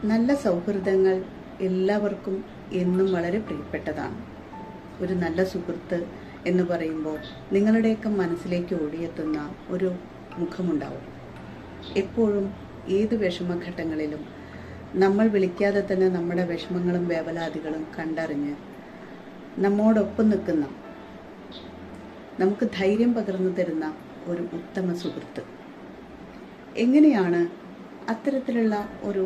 നല്ല സൗഹൃദങ്ങൾ എല്ലാവർക്കും എന്നും വളരെ പ്രിയപ്പെട്ടതാണ്. ഒരു നല്ല സുഹൃത്ത് എന്ന് പറയുമ്പോൾ നിങ്ങളുടെയൊക്കെ മനസ്സിലേക്ക് ഓടിയെത്തുന്ന ഒരു മുഖമുണ്ടാവും. എപ്പോഴും ഏത് വിഷമഘട്ടങ്ങളിലും നമ്മൾ വിളിക്കാതെ തന്നെ നമ്മുടെ വിഷമങ്ങളും വേവലാതികളും കണ്ടറിഞ്ഞ് നമ്മോടൊപ്പം നിൽക്കുന്ന, നമുക്ക് ധൈര്യം പകർന്നു തരുന്ന ഒരു ഉത്തമ സുഹൃത്ത്. എങ്ങനെയാണ് അത്തരത്തിലുള്ള ഒരു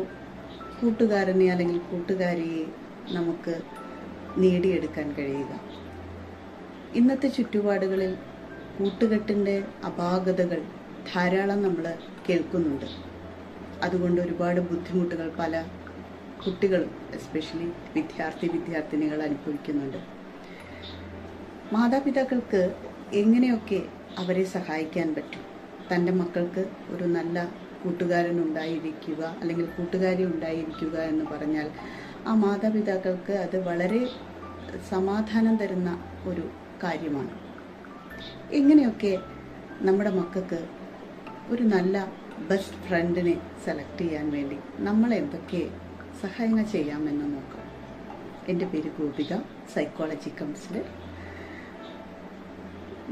കൂട്ടുകാരനെ അല്ലെങ്കിൽ കൂട്ടുകാരിയെ നമുക്ക് നേടിയെടുക്കാൻ കഴിയുക? ഇന്നത്തെ ചുറ്റുപാടുകളിൽ കൂട്ടുകെട്ടിൻ്റെ അപാകതകൾ ധാരാളം നമ്മൾ കേൾക്കുന്നുണ്ട്. അതുകൊണ്ട് ഒരുപാട് ബുദ്ധിമുട്ടുകൾ പല കുട്ടികളും, എസ്പെഷ്യലി വിദ്യാർത്ഥിനികൾ അനുഭവിക്കുന്നുണ്ട്. മാതാപിതാക്കൾക്ക് എങ്ങനെയൊക്കെ അവരെ സഹായിക്കാൻ പറ്റും? തൻ്റെ മക്കൾക്ക് ഒരു നല്ല കൂട്ടുകാരൻ ഉണ്ടായിരിക്കുക അല്ലെങ്കിൽ കൂട്ടുകാരി ഉണ്ടായിരിക്കുക എന്ന് പറഞ്ഞാൽ ആ മാതാപിതാക്കൾക്ക് അത് വളരെ സമാധാനം തരുന്ന ഒരു കാര്യമാണ്. എങ്ങനെയൊക്കെ നമ്മുടെ മക്കൾക്ക് ഒരു നല്ല ബെസ്റ്റ് ഫ്രണ്ടിനെ സെലക്ട് ചെയ്യാൻ വേണ്ടി നമ്മൾ എന്തൊക്കെ സഹായങ്ങൾ ചെയ്യാമെന്ന് നോക്കാം. എൻ്റെ പേര് ഗോപിക, സൈക്കോളജി കൗൺസിലർ.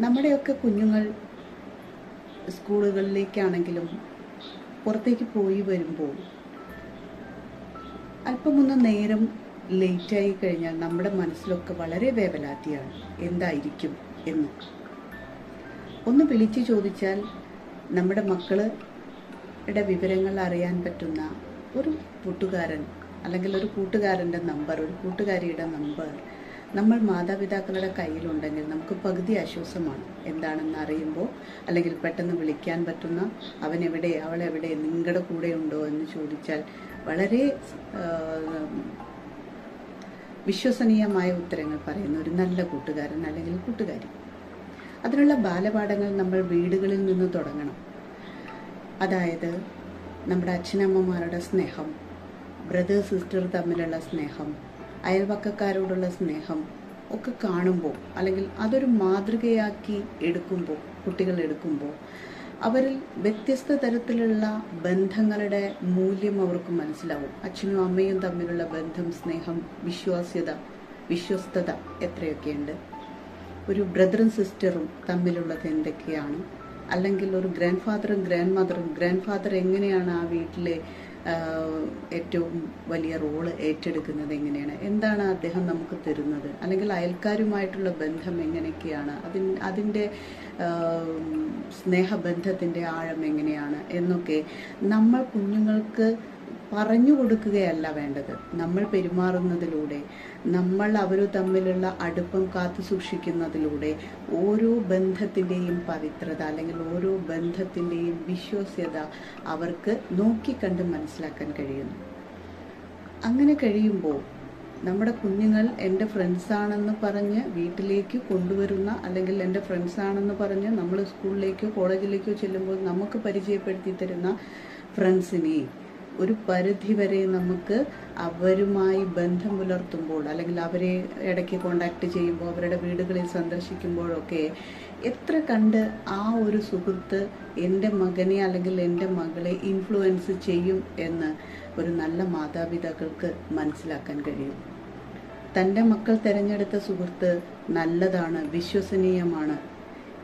നമ്മുടെയൊക്കെ കുഞ്ഞുങ്ങൾ സ്കൂളുകളിലേക്കാണെങ്കിലും പുറത്തേക്ക് പോയി വരുമ്പോൾ അല്പമൊന്ന് നേരം ലേറ്റായി കഴിഞ്ഞാൽ നമ്മുടെ മനസ്സിലൊക്കെ വളരെ വേവലാതിയാണ്. എന്തായിരിക്കും എന്ന് ഒന്ന് വിളിച്ചു ചോദിച്ചാൽ നമ്മുടെ മക്കളുടെ വിവരങ്ങൾ അറിയാൻ പറ്റുന്ന ഒരു കൂട്ടുകാരൻ അല്ലെങ്കിൽ ഒരു കൂട്ടുകാരൻ്റെ നമ്പർ, ഒരു കൂട്ടുകാരിയുടെ നമ്പർ നമ്മൾ മാതാപിതാക്കളുടെ കയ്യിലുണ്ടെങ്കിൽ നമുക്ക് പകുതി ആശ്വാസമാണ്. എന്താണെന്ന് അറിയുമ്പോൾ അല്ലെങ്കിൽ പെട്ടെന്ന് വിളിക്കാൻ പറ്റുന്ന, അവനെവിടെ അവളെവിടെ നിങ്ങളുടെ കൂടെ ഉണ്ടോ എന്ന് ചോദിച്ചാൽ വളരെ വിശ്വസനീയമായ ഉത്തരങ്ങൾ പറയുന്ന ഒരു നല്ല കൂട്ടുകാരൻ അല്ലെങ്കിൽ കൂട്ടുകാരി. അതിനുള്ള ബാലപാഠങ്ങൾ നമ്മൾ വീടുകളിൽ നിന്ന് തുടങ്ങണം. അതായത് നമ്മുടെ അച്ഛനമ്മമാരുടെ സ്നേഹം, ബ്രദർ സിസ്റ്റർ തമ്മിലുള്ള സ്നേഹം, അയൽവക്കക്കാരോടുള്ള സ്നേഹം ഒക്കെ കാണുമ്പോൾ അല്ലെങ്കിൽ അതൊരു മാതൃകയാക്കി എടുക്കുമ്പോൾ, കുട്ടികൾ എടുക്കുമ്പോൾ അവരിൽ വ്യത്യസ്ത തരത്തിലുള്ള ബന്ധങ്ങളുടെ മൂല്യം അവർക്ക് മനസ്സിലാവും. അച്ഛനും അമ്മയും തമ്മിലുള്ള ബന്ധം, സ്നേഹം, വിശ്വസ്തത എത്രയൊക്കെയുണ്ട്, ഒരു ബ്രദറും സിസ്റ്ററും തമ്മിലുള്ളത് എന്തൊക്കെയാണ്, അല്ലെങ്കിൽ ഒരു ഗ്രാൻഡ് ഫാദറും ഗ്രാൻഡ് മദറും, ഗ്രാൻഡ് ഫാദർ എങ്ങനെയാണ് ആ വീട്ടിലെ ഏറ്റവും വലിയ റോള് ഏറ്റെടുക്കുന്നത്, എങ്ങനെയാണ്, എന്താണ് അദ്ദേഹം നമുക്ക് തരുന്നത്, അല്ലെങ്കിൽ അയൽക്കാരുമായിട്ടുള്ള ബന്ധം എങ്ങനെയൊക്കെയാണ്, അതിൻ്റെ സ്നേഹബന്ധത്തിൻ്റെ ആഴം എങ്ങനെയാണ് എന്നൊക്കെ നമ്മൾ കുഞ്ഞുങ്ങൾക്ക് പറഞ്ഞു കൊടുക്കുകയല്ല വേണ്ടത്. നമ്മൾ പെരുമാറുന്നതിലൂടെ, നമ്മൾ അവർ തമ്മിലുള്ള അടുപ്പം കാത്തു സൂക്ഷിക്കുന്നതിലൂടെ ഓരോ ബന്ധത്തിൻ്റെയും പവിത്രത അല്ലെങ്കിൽ ഓരോ ബന്ധത്തിൻ്റെയും വിശ്വാസ്യത അവർക്ക് നോക്കിക്കണ്ട് മനസ്സിലാക്കാൻ കഴിയുന്നു. അങ്ങനെ കഴിയുമ്പോൾ നമ്മുടെ കുഞ്ഞുങ്ങൾ എൻ്റെ ഫ്രണ്ട്സാണെന്ന് പറഞ്ഞ് വീട്ടിലേക്ക് കൊണ്ടുവരുന്ന, അല്ലെങ്കിൽ എൻ്റെ ഫ്രണ്ട്സാണെന്ന് പറഞ്ഞ് നമ്മൾ സ്കൂളിലേക്കോ കോളേജിലേക്കോ ചെല്ലുമ്പോൾ നമുക്ക് പരിചയപ്പെടുത്തി തരുന്ന ഫ്രണ്ട്സിനെ ഒരു പരിധിവരെ നമുക്ക് അവരുമായി ബന്ധം പുലർത്തുമ്പോൾ അല്ലെങ്കിൽ അവരെ ഇടയ്ക്ക് കോണ്ടാക്ട് ചെയ്യുമ്പോൾ, അവരുടെ വീടുകളിൽ സന്ദർശിക്കുമ്പോഴൊക്കെ എത്ര കണ്ട് ആ ഒരു സുഹൃത്ത് എൻ്റെ മകനെ അല്ലെങ്കിൽ എൻ്റെ മകളെ ഇൻഫ്ലുവൻസ് ചെയ്യും എന്ന് ഒരു നല്ല മാതാപിതാക്കൾക്ക് മനസ്സിലാക്കാൻ കഴിയും. തൻ്റെ മക്കൾ തിരഞ്ഞെടുത്ത സുഹൃത്ത് നല്ലതാണ്, വിശ്വസനീയമാണ്,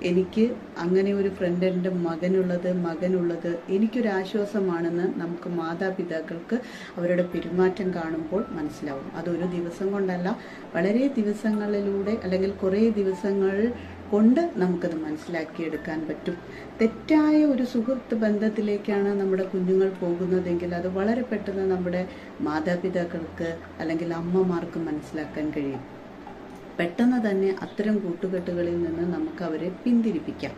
എനിക്ക് അങ്ങനെ ഒരു ഫ്രണ്ട്, എൻ്റെ മകനുള്ളത് എനിക്കൊരാശ്വാസമാണെന്ന് നമുക്ക് മാതാപിതാക്കൾക്ക് അവരുടെ പെരുമാറ്റം കാണുമ്പോൾ മനസ്സിലാവും. അതൊരു ദിവസം കൊണ്ടല്ല, വളരെ ദിവസങ്ങളിലൂടെ അല്ലെങ്കിൽ കുറേ ദിവസങ്ങൾ കൊണ്ട് നമുക്കത് മനസ്സിലാക്കിയെടുക്കാൻ പറ്റും. തെറ്റായ ഒരു സുഹൃത്ത് ബന്ധത്തിലേക്കാണ് നമ്മുടെ കുഞ്ഞുങ്ങൾ പോകുന്നതെങ്കിൽ അത് വളരെ പെട്ടെന്ന് നമ്മുടെ മാതാപിതാക്കൾക്ക് അല്ലെങ്കിൽ അമ്മമാർക്ക് മനസ്സിലാക്കാൻ കഴിയും. പെട്ടെന്ന് തന്നെ അത്തരം കൂട്ടുകെട്ടുകളിൽ നിന്ന് നമുക്ക് അവരെ പിന്തിരിപ്പിക്കാം.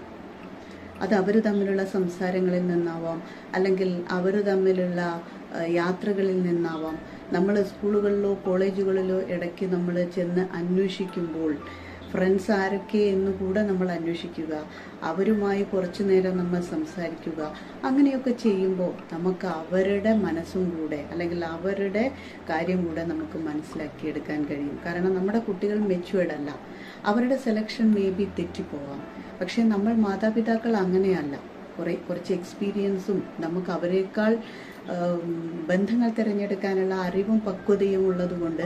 അത് അവർ തമ്മിലുള്ള സംസാരങ്ങളിൽ നിന്നാവാം, അല്ലെങ്കിൽ അവർ തമ്മിലുള്ള യാത്രകളിൽ നിന്നാവാം. നമ്മൾ സ്കൂളുകളിലോ കോളേജുകളിലോ ഇടയ്ക്ക് നമ്മൾ ചെന്ന് അന്വേഷിക്കുമ്പോൾ ഫ്രണ്ട്സ് ആരൊക്കെ എന്ന് കൂടെ നമ്മൾ അന്വേഷിക്കുക, അവരുമായി കുറച്ചു നേരം നമ്മൾ സംസാരിക്കുക. അങ്ങനെയൊക്കെ ചെയ്യുമ്പോൾ നമുക്ക് അവരുടെ മനസ്സും കൂടെ അല്ലെങ്കിൽ അവരുടെ കാര്യം കൂടെ നമുക്ക് മനസ്സിലാക്കിയെടുക്കാൻ കഴിയും. കാരണം നമ്മുടെ കുട്ടികൾ മെച്യൂർഡ് അല്ല, അവരുടെ സെലക്ഷൻ മേ ബി തെറ്റിപ്പോവാം. പക്ഷെ നമ്മൾ മാതാപിതാക്കൾ അങ്ങനെയല്ല. കുറച്ച് എക്സ്പീരിയൻസും നമുക്ക് അവരെക്കാൾ ബന്ധങ്ങൾ തിരഞ്ഞെടുക്കാനുള്ള അറിവും പക്വതയും ഉള്ളതുകൊണ്ട്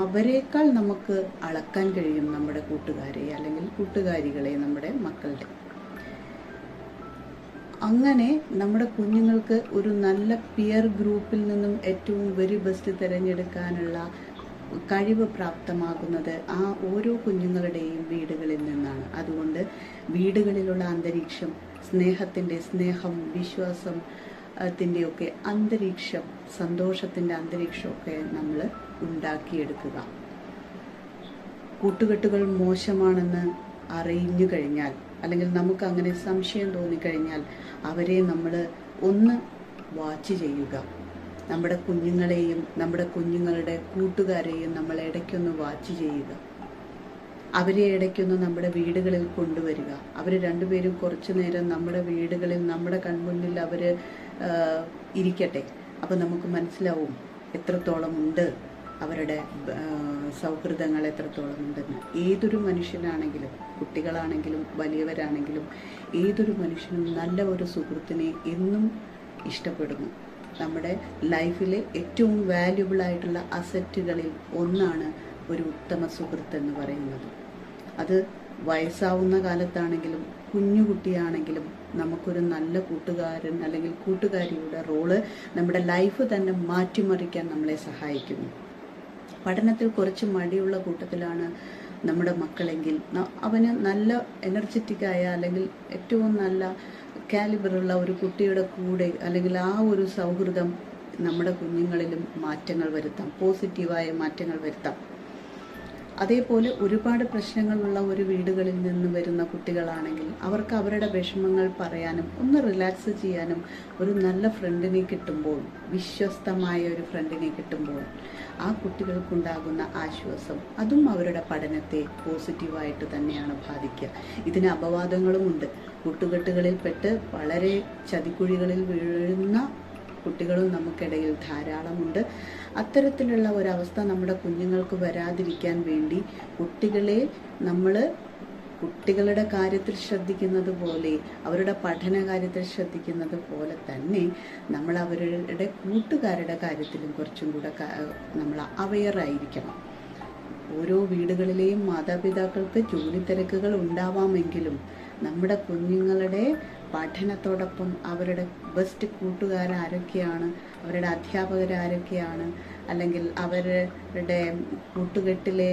അവരെക്കാൾ നമുക്ക് അളക്കാൻ കഴിയും നമ്മുടെ കൂട്ടുകാരെ അല്ലെങ്കിൽ കൂട്ടുകാരികളെ, നമ്മുടെ മക്കളുടെ. അങ്ങനെ നമ്മുടെ കുഞ്ഞുങ്ങൾക്ക് ഒരു നല്ല പിയർ ഗ്രൂപ്പിൽ നിന്നും ഏറ്റവും വെരി ബെസ്റ്റ് തിരഞ്ഞെടുക്കാനുള്ള കഴിവ് പ്രാപ്തമാകുന്നത് ആ ഓരോ കുഞ്ഞുങ്ങളുടെയും വീടുകളിൽ നിന്നാണ്. അതുകൊണ്ട് വീടുകളിലുള്ള അന്തരീക്ഷം സ്നേഹം, വിശ്വാസം ത്തിൻ്റെയൊക്കെ അന്തരീക്ഷം, സന്തോഷത്തിൻ്റെ അന്തരീക്ഷമൊക്കെ നമ്മൾ ഉണ്ടാക്കിയെടുക്കുക. കൂട്ടുകെട്ടുകൾ മോശമാണെന്ന് അറിഞ്ഞു കഴിഞ്ഞാൽ അല്ലെങ്കിൽ നമുക്ക് അങ്ങനെ സംശയം തോന്നിക്കഴിഞ്ഞാൽ അവരെ നമ്മൾ ഒന്ന് വാച്ച് ചെയ്യുക. നമ്മുടെ കുഞ്ഞുങ്ങളെയും നമ്മുടെ കുഞ്ഞുങ്ങളുടെ കൂട്ടുകാരെയും നമ്മൾ ഇടയ്ക്കൊന്ന് വാച്ച് ചെയ്യുക. അവരെ ഇടയ്ക്കൊന്ന് നമ്മുടെ വീടുകളിൽ കൊണ്ടുവരിക. അവർ രണ്ടുപേരും കുറച്ചു നേരം നമ്മുടെ വീടുകളിൽ നമ്മുടെ കൺമുന്നിൽ അവർ ഇരിക്കട്ടെ. അപ്പോൾ നമുക്ക് മനസ്സിലാവും എത്രത്തോളം ഉണ്ട് അവരുടെ സൗഹൃദങ്ങൾ എത്രത്തോളം ഉണ്ടെന്ന്. ഏതൊരു മനുഷ്യനാണെങ്കിലും, കുട്ടികളാണെങ്കിലും വലിയവരാണെങ്കിലും, ഏതൊരു മനുഷ്യനും നല്ല ഒരു സുഹൃത്തിനെ എന്നും ഇഷ്ടപ്പെടുന്നു. നമ്മുടെ ലൈഫിലെ ഏറ്റവും വാല്യുബിൾ ആയിട്ടുള്ള അസറ്റുകളിൽ ഒന്നാണ് ഒരു ഉത്തമ സുഹൃത്ത് എന്ന് പറയുന്നത്. അത് വയസ്സാവുന്ന കാലത്താണെങ്കിലും കുഞ്ഞുകുട്ടിയാണെങ്കിലും നമുക്കൊരു നല്ല കൂട്ടുകാരൻ അല്ലെങ്കിൽ കൂട്ടുകാരിയുടെ റോള് നമ്മുടെ ലൈഫ് തന്നെ മാറ്റിമറിക്കാൻ നമ്മളെ സഹായിക്കുന്നു. പഠനത്തിൽ കുറച്ച് മടിയുള്ള കൂട്ടത്തിലാണ് നമ്മുടെ മക്കളെങ്കിൽ അവന് നല്ല എനർജറ്റിക്കായ അല്ലെങ്കിൽ ഏറ്റവും നല്ല കാലിബറുള്ള ഒരു കുട്ടിയുടെ കൂടെ അല്ലെങ്കിൽ ആ ഒരു സൗഹൃദം നമ്മുടെ കുഞ്ഞുങ്ങളിലും മാറ്റങ്ങൾ വരുത്താം, പോസിറ്റീവായ മാറ്റങ്ങൾ വരുത്താം. അതേപോലെ ഒരുപാട് പ്രശ്നങ്ങളുള്ള ഒരു വീടുകളിൽ നിന്ന് വരുന്ന കുട്ടികളാണെങ്കിൽ അവർക്ക് അവരുടെ വിഷമങ്ങൾ പറയാനും ഒന്ന് റിലാക്സ് ചെയ്യാനും ഒരു നല്ല ഫ്രണ്ടിനെ കിട്ടുമ്പോൾ, വിശ്വസ്തമായ ഒരു ഫ്രണ്ടിനെ കിട്ടുമ്പോൾ ആ കുട്ടികൾക്കുണ്ടാകുന്ന ആശ്വാസം അതും അവരുടെ പഠനത്തെ പോസിറ്റീവായിട്ട് തന്നെയാണ് ബാധിക്കുക. ഇതിന് അപവാദങ്ങളുമുണ്ട്. കൂട്ടുകെട്ടുകളിൽപ്പെട്ട് വളരെ ചതിക്കുഴികളിൽ വീഴുന്ന കുട്ടികളും നമുക്കിടയിൽ ധാരാളമുണ്ട്. അത്തരത്തിലുള്ള ഒരവസ്ഥ നമ്മുടെ കുഞ്ഞുങ്ങൾക്ക് വരാതിരിക്കാൻ വേണ്ടി കുട്ടികളുടെ കാര്യത്തിൽ ശ്രദ്ധിക്കുന്നത് പോലെ, അവരുടെ പഠന കാര്യത്തിൽ ശ്രദ്ധിക്കുന്നത് പോലെ തന്നെ നമ്മൾ അവരുടെ കൂട്ടുകാരുടെ കാര്യത്തിലും കുറച്ചും കൂടെ നമ്മൾ അവെയറായിരിക്കണം. ഓരോ വീടുകളിലെയും മാതാപിതാക്കൾക്ക് ജോലി തിരക്കുകൾ ഉണ്ടാവാമെങ്കിലും നമ്മുടെ കുഞ്ഞുങ്ങളുടെ പഠനത്തോടൊപ്പം അവരുടെ ബെസ്റ്റ് കൂട്ടുകാരാരൊക്കെയാണ്, അവരുടെ അധ്യാപകരാരൊക്കെയാണ്, അല്ലെങ്കിൽ അവരുടെ കൂട്ടുകെട്ടിലെ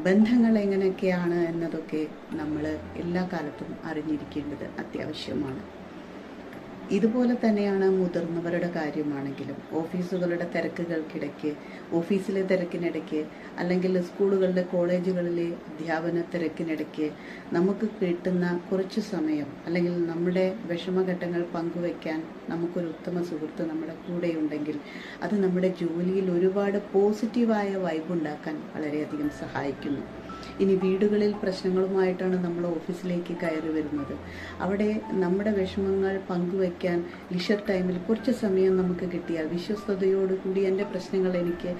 ബന്ധങ്ങൾ എങ്ങനെയൊക്കെയാണ് എന്നതൊക്കെ നമ്മൾ എല്ലാ കാലത്തും അറിഞ്ഞിരിക്കേണ്ടത് അത്യാവശ്യമാണ്. ഇതുപോലെ തന്നെയാണ് മുതിർന്നവരുടെ കാര്യമാണെങ്കിലും. ഓഫീസുകളുടെ തിരക്കുകൾക്കിടയ്ക്ക്, ഓഫീസിലെ തിരക്കിനിടയ്ക്ക്, അല്ലെങ്കിൽ സ്കൂളുകളിലെ കോളേജുകളിലെ അധ്യാപന തിരക്കിനിടയ്ക്ക് നമുക്ക് കിട്ടുന്ന കുറച്ച് സമയം അല്ലെങ്കിൽ നമ്മുടെ വിഷമഘട്ടങ്ങൾ പങ്കുവയ്ക്കാൻ നമുക്കൊരു ഉത്തമ സുഹൃത്ത് നമ്മുടെ കൂടെയുണ്ടെങ്കിൽ അത് നമ്മുടെ ജോലിയിൽ ഒരുപാട് പോസിറ്റീവായ വൈബ് ഉണ്ടാക്കാൻ വളരെയധികം സഹായിക്കുന്നു. ഇനി വീടുകളിൽ പ്രശ്നങ്ങളുമായിട്ടാണ് നമ്മൾ ഓഫീസിലേക്ക് കയറി വരുന്നത്. അവിടെ നമ്മുടെ വിഷമങ്ങൾ പങ്കുവയ്ക്കാൻ ലിഷർ ടൈമിൽ കുറച്ച് സമയം നമുക്ക് കിട്ടിയാൽ വിശ്വസ്തയോടുകൂടി എൻ്റെ പ്രശ്നങ്ങൾ എനിക്ക്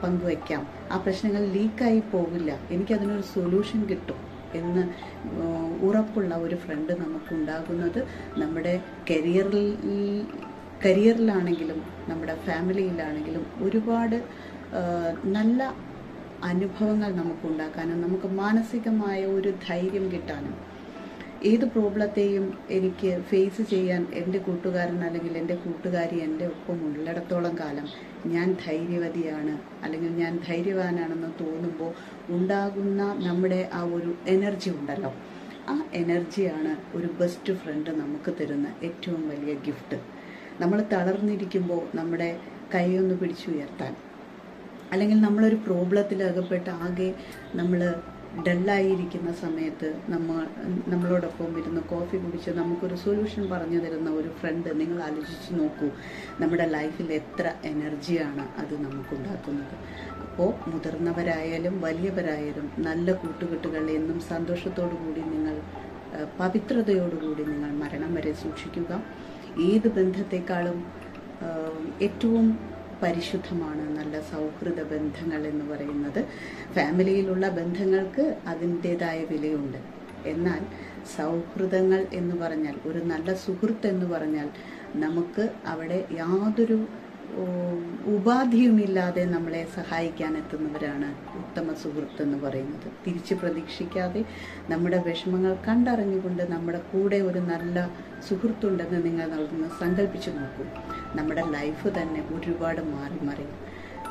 പങ്കുവയ്ക്കാം, ആ പ്രശ്നങ്ങൾ ലീക്കായി പോകില്ല, എനിക്കതിനൊരു സൊല്യൂഷൻ കിട്ടും എന്ന് ഉറപ്പുള്ള ഒരു ഫ്രണ്ട് നമുക്കുണ്ടാകുന്നത് നമ്മുടെ കരിയറിലാണെങ്കിലും നമ്മുടെ ഫാമിലിയിലാണെങ്കിലും ഒരുപാട് നല്ല അനുഭവങ്ങൾ നമുക്കുണ്ടാക്കാനും നമുക്ക് മാനസികമായ ഒരു ധൈര്യം കിട്ടാനും, ഏത് പ്രോബ്ലത്തെയും എനിക്ക് ഫേസ് ചെയ്യാൻ എൻ്റെ കൂട്ടുകാരൻ അല്ലെങ്കിൽ എൻ്റെ കൂട്ടുകാരി എൻ്റെ ഒപ്പം ഉള്ളിടത്തോളം കാലം ഞാൻ ധൈര്യവതിയാണ് അല്ലെങ്കിൽ ഞാൻ ധൈര്യവാനാണെന്ന് തോന്നുമ്പോൾ ഉണ്ടാകുന്ന നമ്മുടെ ആ ഒരു എനർജി ഉണ്ടല്ലോ, ആ എനർജിയാണ് ഒരു ബെസ്റ്റ് ഫ്രണ്ട് നമുക്ക് തരുന്ന ഏറ്റവും വലിയ ഗിഫ്റ്റ്. നമ്മൾ തളർന്നിരിക്കുമ്പോൾ നമ്മുടെ കൈയൊന്ന് പിടിച്ചുയർത്താൻ, അല്ലെങ്കിൽ നമ്മളൊരു പ്രോബ്ലത്തിൽ അകപ്പെട്ട് ആകെ നമ്മൾ ഡല്ലായിരിക്കുന്ന സമയത്ത് നമ്മളോടൊപ്പം ഇരുന്ന് കോഫി കുടിച്ച് നമുക്കൊരു സൊല്യൂഷൻ പറഞ്ഞു തരുന്ന ഒരു ഫ്രണ്ട് നിങ്ങൾ ആലോചിച്ച് നോക്കൂ. നമ്മുടെ ലൈഫിൽ എത്ര എനർജിയാണ് അത് നമുക്കുണ്ടാക്കുന്നത്. അപ്പോൾ മുതിർന്നവരായാലും വലിയവരായാലും നല്ല കൂട്ടുകെട്ടുകൾ എന്നും സന്തോഷത്തോടു കൂടി നിങ്ങൾ, പവിത്രതയോടുകൂടി നിങ്ങൾ മരണം വരെ സൂക്ഷിക്കുക. ഏത് ബന്ധത്തെക്കാളും ഏറ്റവും പരിശുദ്ധമാണ് നല്ല സൗഹൃദ ബന്ധങ്ങൾ എന്ന് പറയുന്നത്. ഫാമിലിയിലുള്ള ബന്ധങ്ങൾക്ക് അതിൻ്റെതായ വിലയുണ്ട്. എന്നാൽ സൗഹൃദങ്ങൾ എന്ന് പറഞ്ഞാൽ, ഒരു നല്ല സുഹൃത്ത് എന്ന് പറഞ്ഞാൽ നമുക്ക് അവിടെ യാതൊരു ഉപാധിയുമില്ലാതെ നമ്മളെ സഹായിക്കാൻ എത്തുന്നവരാണ് ഉത്തമ സുഹൃത്ത് എന്ന് പറയുന്നത്. തിരിച്ച് പ്രതീക്ഷിക്കാതെ നമ്മുടെ വിഷമങ്ങൾ കണ്ടറിഞ്ഞുകൊണ്ട് നമ്മുടെ കൂടെ ഒരു നല്ല സുഹൃത്തുണ്ടെന്ന് നിങ്ങൾ നൽകുന്ന സങ്കല്പിച്ചു നോക്കൂ. നമ്മുടെ ലൈഫ് തന്നെ ഒരുപാട് മാറി മറിയും.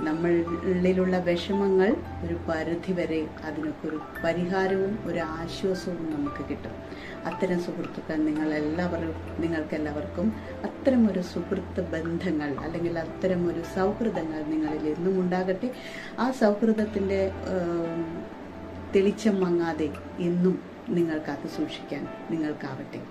നമ്മളിലുള്ള വിഷമങ്ങൾ ഒരു പരിധിവരെ അതിനൊക്കെ ഒരു പരിഹാരവും ഒരു ആശ്വാസവും നമുക്ക് കിട്ടും. അത്തരം സുഹൃത്തുക്കൾ നിങ്ങൾക്കെല്ലാവർക്കും അത്തരം ഒരു സുഹൃത്ത് ബന്ധങ്ങൾ അല്ലെങ്കിൽ അത്തരം ഒരു സൗഹൃദങ്ങൾ നിങ്ങളിൽ എന്നും ഉണ്ടാകട്ടെ. ആ സൗഹൃദത്തിൻ്റെ തെളിച്ചം മങ്ങാതെ എന്നും നിങ്ങൾ കാത്തു സൂക്ഷിക്കാൻ നിങ്ങൾക്കാവട്ടെ.